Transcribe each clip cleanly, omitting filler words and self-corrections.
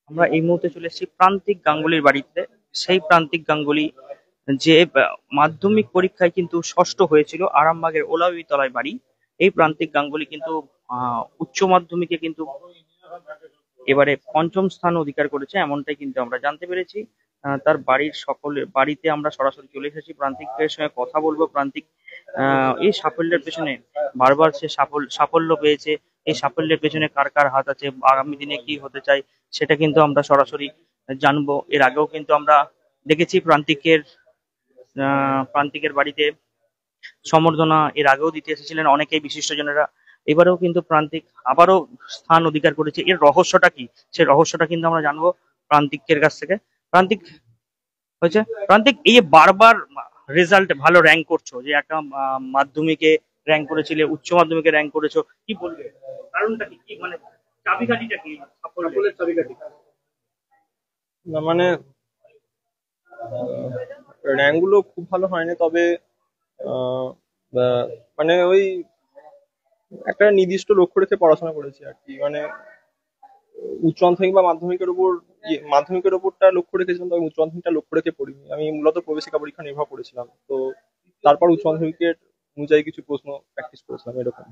আমরা এই মুহূর্তে চলে এসেছি প্রান্তিক গাঙ্গুলির বাড়িতে। সেই প্রান্তিক গাঙ্গুলি যে মাধ্যমিক পরীক্ষায় কিন্তু ষষ্ঠ হয়েছিল, আরামবাগের ওলাউই তলায় বাড়ি। এই প্রান্তিক গাঙ্গুলি কিন্তু উচ্চ মাধ্যমিকে কিন্তু এবারে পঞ্চম স্থান অধিকার করেছে, এমনটাই কিন্তু আমরা জানতে পেরেছি। তার বাড়ির সকলের বাড়িতে আমরা সরাসরি চলে এসেছি, প্রান্তিকের সঙ্গে কথা বলবো। প্রান্তিক এই সাফল্যের পেছনে বারবার সে সাফল্য পেয়েছে, এই সাফল্যের পেছনে কার কার হাত আছে, আগামী দিনে কি হতে চায় সেটা কিন্তু আমরা সরাসরি জানবো। এর আগেও কিন্তু আমরা দেখেছি প্রান্তিকের বাড়িতে সম্বর্ধনা এর আগেও দিতে এসেছিলেন অনেকেই বিশিষ্টজনেরা। এবারেও কিন্তু প্রান্তিক আবারও স্থান অধিকার করেছে। এর রহস্যটা কি, সেই রহস্যটা কিন্তু আমরা জানবো প্রান্তিকের কাছ থেকে। প্রান্তিক হয়েছে, প্রান্তিক এই যে বারবার রেজাল্ট ভালো র্যাঙ্ক করছো, যে একটা মাধ্যমিকে র্যাঙ্ক করেছিলে, উচ্চ মাধ্যমিকে র্যাঙ্ক করেছো, কি বলবে? কারণটা কি, কি মানে চাবিকাঠিটা কি সাফল্যের চাবিকাঠি? না মানে র্যাঙ্ক গুলো খুব ভালো হয়নি, তবে আহ, মানে ওই একটা নির্দিষ্ট লক্ষ্য রেখে পড়াশোনা করেছি আর কি। মানে উচ্চ মাধ্যমিক বা মাধ্যমিকের উপর মাধ্যমিকের উপরটা লক্ষ্য রেখেছিলাম, তবে উচ্চ মাধ্যমিকটা লক্ষ্য রেখে পড়িনি। আমি মূলত প্রবেশিকা পরীক্ষা নির্ভর করেছিলাম তো। তারপর উচ্চ মাধ্যমিকের অনুযায়ী কিছু প্রশ্ন প্র্যাকটিস করেছিলাম এরকম।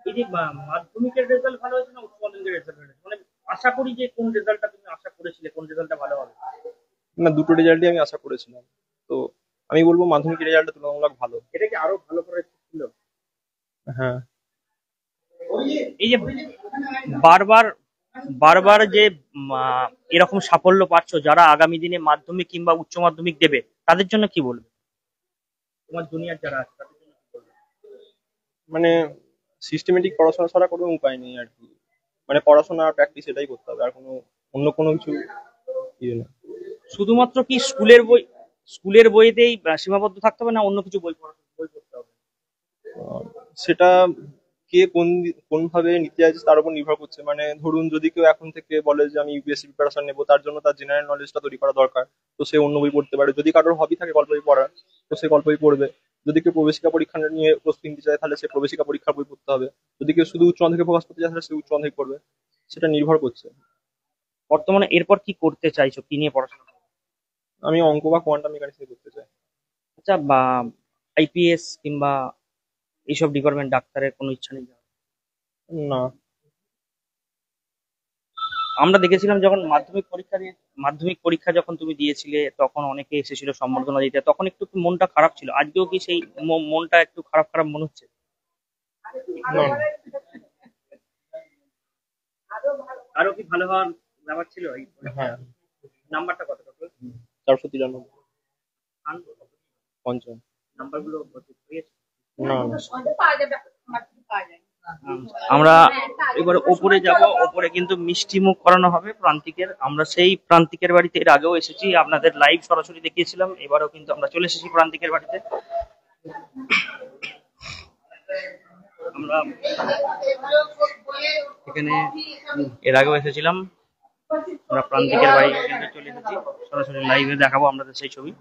এই যে মাধ্যমিকের রেজাল্ট ভালো হয়েছে না উচ্চ মাধ্যমিকের রেজাল্ট ভালো হয়েছে, মানে আশা করি যে কোন রেজাল্টটা তুমি আশা করেছিলে, কোন রেজাল্টটা ভালো হবে? না, দুটো রেজাল্টই আমি আশা করেছিলাম। তো আমি বলবো মাধ্যমিকের রেজাল্টটা তুলনামূলক ভালো। এটা কি আরো ভালো করে ছিল? হ্যাঁ। এই যে বারবার বারবার যে এরকম সাফল্য পাচ্ছ, যারা আগামী দিনে মাধ্যমিক কিংবা উচ্চ মাধ্যমিক দেবে তাদের জন্য কি বলবে? তোমার জুনিয়র যারা আছে তাদের জন্য কি বলবে? মানে সিস্টেমেটিক পড়াশোনা ছাড়া কোনো উপায় নেই আর কি। মানে পড়াশোনা আর প্র্যাকটিস এটাই করতে হবে, আর কোনো অন্য কোনো কিছু ইয়ে না। শুধুমাত্র কি স্কুলের বইতেই সীমাবদ্ধ থাকতে হবে, না অন্য কিছু বই পড়তে হবে? আহ, সেটা কে কোন ভাবে নিতে চাইছে তার উপর নির্ভর করছে। মানে ধরুন, যদি কেউ এখন থেকে বলে যে আমি ইউপিএসসি প্রিপারেশন নেবো, তার জন্য তার জেনারেল নলেজটা তৈরি করা দরকার। তো সে অন্য বই পড়তে পারে। যদি কারোর হবি থাকে গল্প বই পড়ার, তো সে গল্প বই পড়বে। যদি কেউ প্রবেশিকা পরীক্ষা নিয়ে প্রস্তুতি নিতে চায়, তাহলে সে প্রবেশিকা পরীক্ষার বই পড়তে হবে। যদি কেউ শুধু উচ্চ মাধ্যমিকে ফোকাস করতে চায়, তাহলে সে উচ্চ মাধ্যমিক পড়বে। সেটা নির্ভর করছে। বর্তমানে এরপর কি করতে চাইছো, কি নিয়ে পড়াশোনা করবে? আমি অঙ্ক বা কোয়ান্টাম মেকানিক্স নিয়ে করতে চাই। আচ্ছা, বা আইপিএস কিংবা এইসব ডিপার্টমেন্ট, ডাক্তারের কোনো ইচ্ছা নেই? না। আমরা দেখেছিলাম যখন মাধ্যমিক পরীক্ষা যখন তুমি দিয়েছিলে, তখন অনেকে এসেছিল সম্বর্ধনা দিতে, তখন একটু একটু মনটা খারাপ ছিল। আজকেও কি সেই মনটা একটু খারাপ খারাপ মনে হচ্ছে? না। আরো কি ভালো হওয়ার ব্যাপার ছিল এই হ্যাঁ। নাম্বারটা কত কত? 493। পঞ্চম। নাম্বারগুলো হয়েছে? না। আমরা এবার ওপরে যাব, ওপরে কিন্তু মিষ্টি মুখ করানো হবে প্রান্তিকের। আমরা সেই প্রান্তিকের বাড়িতে এর আগেও এসেছি, আপনাদের লাইভ সরাসরি দেখিয়েছিলাম। এবারও কিন্তু আমরা চলে এসেছি প্রান্তিকের বাড়িতে। আমরা এখানে এর আগেও এসেছিলাম, আমরা প্রান্তিকের বাড়ি কিন্তু চলে এসেছি, সরাসরি লাইভে দেখাবো আপনাদের সেই ছবি।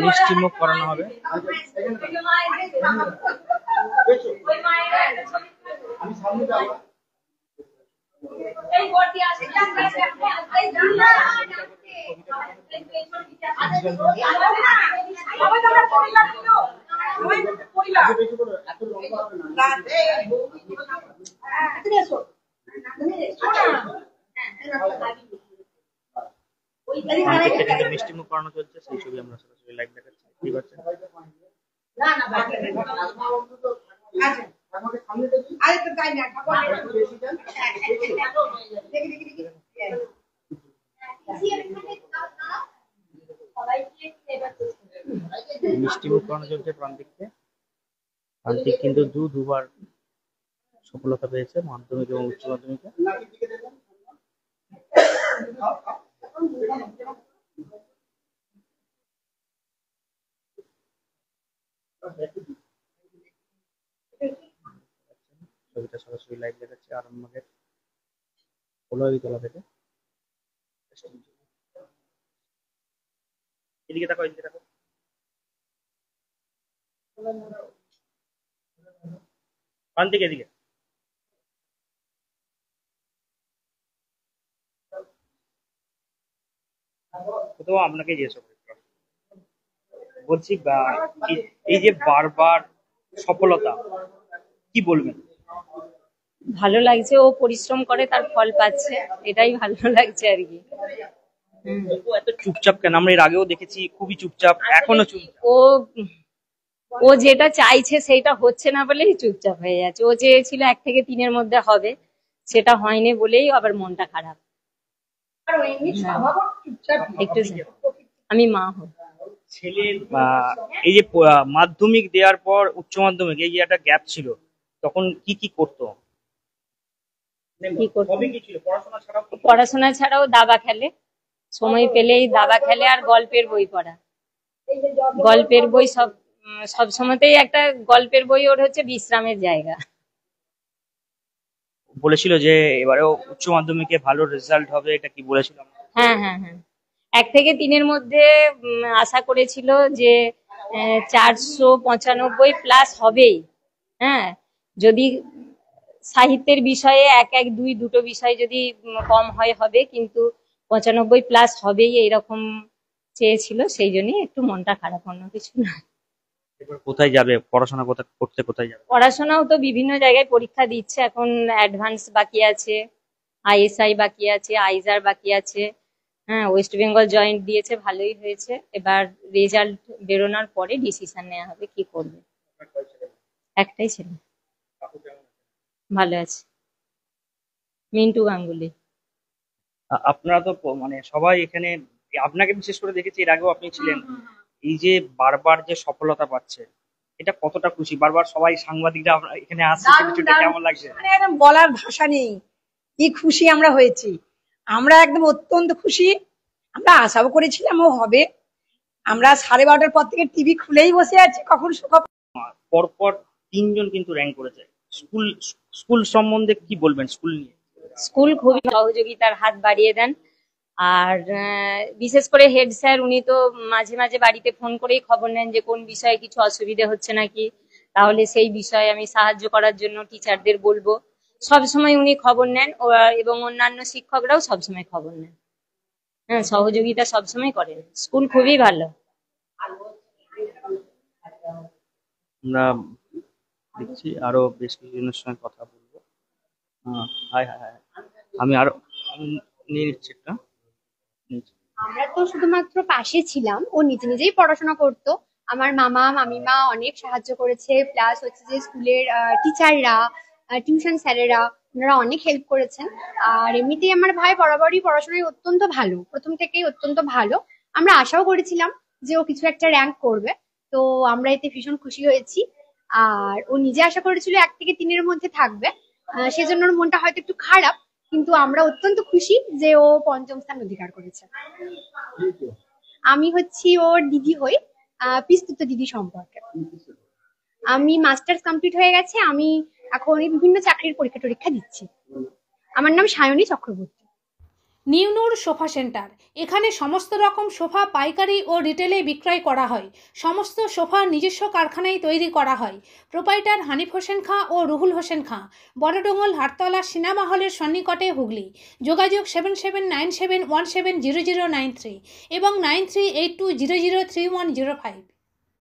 মিষ্টি মুখ করানো হবে। প্রান্তিককে কিন্তু মিষ্টি মুখ করানো চলছে, সেই ছবি আমরা সরাসরি লাইভ দেখাচ্ছি, ঠিক আছে? মিষ্টি মুখ করানো চলছে প্রান্তিককে। প্রান্তিক কিন্তু দুবার সফলতা পেয়েছে মাধ্যমিক এবং উচ্চ মাধ্যমিকে। ছবিটা সরাসরি লাইভ দেখাচ্ছে আরামবাগের ওলাইতলা থেকে। এদিকে দেখো, এদিকে দেখো। প্রান্তিক এদিকে। তো আপনাকে জিজ্ঞেস করি, বলছি এই যে বারবার সফলতা, কি বলবেন? ভালো লাগছে, ও পরিশ্রম করে তার ফল পাচ্ছে, এটাই ভালো লাগছে আর কি। ও এত চুপচাপ কেন? আমরা এর আগেও দেখেছি খুবই চুপচাপ, এখনো চুপচাপ। ও ও যেটা চাইছে সেটা হচ্ছে না বলেই চুপচাপ হয়ে যাচ্ছে। ও চেয়েছিল 1 থেকে 3-এর মধ্যে হবে, সেটা হয়নি বলেই আবার মনটা খারাপ। একটু আমি মা হই। ছেলের এই যে মাধ্যমিক দেওয়ার পর উচ্চ মাধ্যমিক, এই যে একটা গ্যাপ ছিল, তখন কি কি করতো? কি করতো? হবি কি ছিল? পড়াশোনা ছাড়াও পড়াশোনা ছাড়াও দাবা খেলে, সময় পেলেই দাবা খেলে, আর গল্পের বই পড়া। গল্পের বই সব সময়তেই একটা গল্পের বই ওর হচ্ছে বিশ্রামের জায়গা। বলেছিল যে এবারেও উচ্চ মাধ্যমিকে ভালো রেজাল্ট হবে, এটা কি বলেছিল? হ্যাঁ হ্যাঁ হ্যাঁ, 1 থেকে 3-এর মধ্যে আশা করেছিল যে 495 প্লাস হবেই। হ্যাঁ, যদি সাহিত্যের বিষয়ে 1-1, 2 দুটো বিষয় যদি কম হয় হবে, কিন্তু 95 প্লাস হবেই এইরকম চেয়েছিল, সেই জন্যই একটু মনটা খারাপ, অন্য কিছু না। এবার কোথায় যাবে পড়াশোনা, কোথায় যাবে? পড়াশোনাও তো বিভিন্ন জায়গায় পরীক্ষা দিচ্ছে এখন, অ্যাডভান্স বাকি আছে, আইএসআই বাকি আছে, আইজার বাকি আছে। হ্যাঁ, ওয়েস্ট বেঙ্গল জয়েন্ট দিয়েছে, ভালোই হয়েছে। এবার রেজাল্ট বেরোনোর পরে ডিসিশন নেওয়া হবে কি করবে। একটাই ছেলে, ভালো আছে, মিন্টু গাঙ্গুলি। আপনারা তো মানে সবাই এখানে, আপনাকে বিশেষ করে দেখেছি, এর আগেও আপনি ছিলেন। এই যে বারবার যে সফলতা পাচ্ছে, এটা কতটা খুশি? বারবার সবাই সাংবাদিকরা এখানে আসছে, ছুটে কেমন লাগছে? মানে একদম বলার ভাষা নেই, কি খুশি আমরা হয়েছি। আমরা একদম অত্যন্ত খুশি। আমরা আশাও করেছিলাম ও হবে। আমরা 12:30টার পর থেকে টিভি খুলেই বসে আছি, কখন পরপর 3জন কিন্তু র্যাঙ্ক করেছে। স্কুল স্কুল সম্বন্ধে কি বলবেন? স্কুল নিয়ে? স্কুল খুবই সহযোগিতার হাত বাড়িয়ে দেন, আর বিশেষ করে হেড স্যার, উনি তো মাঝে মাঝে বাড়িতে ফোন করেই খবর নেন যে কোন বিষয়ে কিছু অসুবিধা হচ্ছে নাকি, তাহলে সেই বিষয়ে আমি সাহায্য করার জন্য টিচারদের বলবো। সবসময় উনি খবর নেন, এবং অন্যান্য শিক্ষকরাও সবসময় খবর নেন। হ্যাঁ, সহযোগিতা সবসময় করেন। স্কুল খুবই ভালো। আমরা দেখছি আরো বেশ কিছুজনের সঙ্গে কথা বলবো। হাই হাই হাই, আমি আরো নিয়ে নিচ্ছি একটা। আমরা তো শুধুমাত্র পাশে ছিলাম, ও নিজে নিজেই পড়াশোনা করতো। আমার মামা মামিমা অনেক সাহায্য করেছে, প্লাস হচ্ছে যে স্কুলের টিচাররা, টিউশন স্যারেরা, ওনারা অনেক হেল্প করেছেন। আর এমনিতেই আমার ভাই বরাবরই পড়াশোনায় অত্যন্ত ভালো, প্রথম থেকেই অত্যন্ত ভালো। আমরা আশাও করেছিলাম যে ও কিছু একটা র্যাঙ্ক করবে, তো আমরা এতে ভীষণ খুশি হয়েছি। আর ও নিজে আশা করেছিল 1 থেকে 3-এর মধ্যে থাকবে, সেজন্য ওর মনটা হয়তো একটু খারাপ, কিন্তু আমরা অত্যন্ত খুশি যে ও 5ম স্থান অধিকার করেছে। আমি হচ্ছি ওর দিদি হই, পিস্তুত দিদি সম্পর্কে। আমি মাস্টার্স কমপ্লিট হয়ে গেছে, আমি এখন বিভিন্ন চাকরির পরীক্ষা দিচ্ছি। আমার নাম সায়নী চক্রবর্তী। নিউনুর সোফা সেন্টার, এখানে সমস্ত রকম সোফা পাইকারি ও রিটেলে বিক্রয় করা হয়। সমস্ত সোফা নিজস্ব কারখানায় তৈরি করা হয়। প্রোপাইটার হানিফ হোসেন খাঁ ও রুহুল হোসেন খাঁ, বড়ডোঙ্গল হাটতলা সিনেমা হলের সন্নিকটে, হুগলি। যোগাযোগ 7797170093 এবং 9382003105।